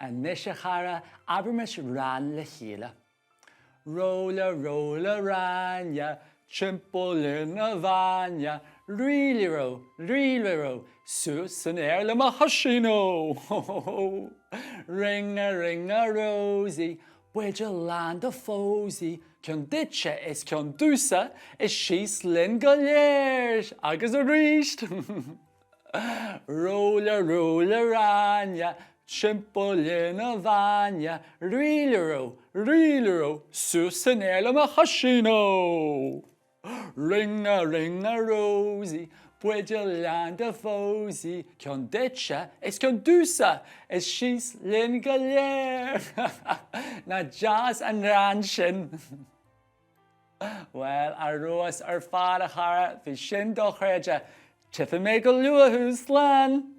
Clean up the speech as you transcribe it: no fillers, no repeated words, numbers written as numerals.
and nishachara abermis Rann le chéile. Rolla, rolla, ranya, chimple in a vanya, really ro, Síos an le mahashino. Ring a rosy, wedge a land of fosy, cion ditche is cion dusa, is she's Linn go Léir, agus a ríist. Rolla, rolla, ranya, chimple in a vanya, really ro, Síos an le mahashino. Ring a rosy, wedge a land of fosy, cion ditche is cion dusa, is she's Linn go Léir. Na jazz and Rann sin. Well, ar roas ar fad a chara, fi sin do chreide, tifa me go luathús Linn.